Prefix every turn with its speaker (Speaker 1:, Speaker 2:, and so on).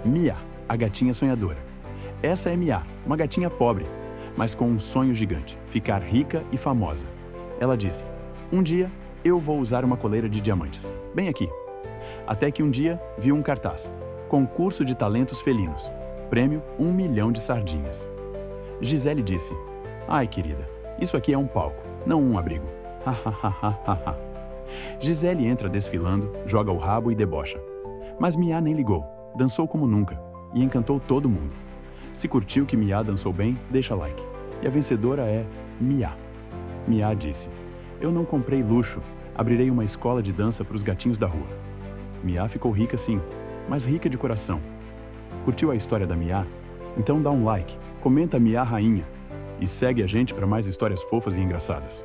Speaker 1: Mia, a gatinha sonhadora. Essa é Mia, uma gatinha pobre, mas com um sonho gigante, ficar rica e famosa. Ela disse, um dia eu vou usar uma coleira de diamantes, bem aqui. Até que um dia viu um cartaz, concurso de talentos felinos, prêmio 1 milhão de sardinhas. Gisele disse, ai querida, isso aqui é um palco, não um abrigo. Ha. Gisele entra desfilando, joga o rabo e debocha. Mas Mia nem ligou, dançou como nunca e encantou todo mundo. Se curtiu que Mia dançou bem, deixa like. E a vencedora é Mia. Mia disse, eu não comprei luxo, abrirei uma escola de dança para os gatinhos da rua. Mia ficou rica sim, mas rica de coração. Curtiu a história da Mia? Então dá um like, comenta Mia Rainha e segue a gente para mais histórias fofas e engraçadas.